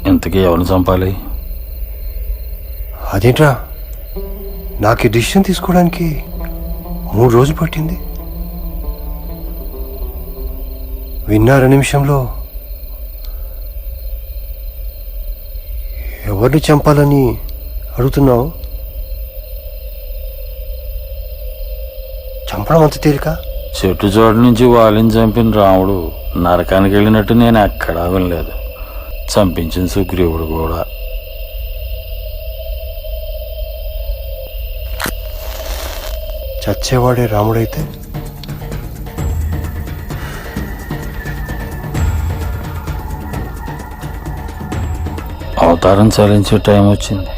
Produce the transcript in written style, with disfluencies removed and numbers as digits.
ఇంతకీ ఎవరిని చంపాలి? అదేంట్రా, నాకు ఈ డిసిషన్ తీసుకోవడానికి 3 రోజులు పట్టింది. విన్నార నిమిషంలో ఎవరిని చంపాలని అడుగుతున్నావు? చంపడం అంత తేలిక? చెట్టు చోటు నుంచి వాలిని చంపిన రాముడు నరకానికి వెళ్ళినట్టు నేను ఎక్కడా వినలేదు. చంపించిన సుగ్రీవుడు కూడా. చచ్చేవాడే రాముడైతే అవతారం చాలించే టైం వచ్చింది.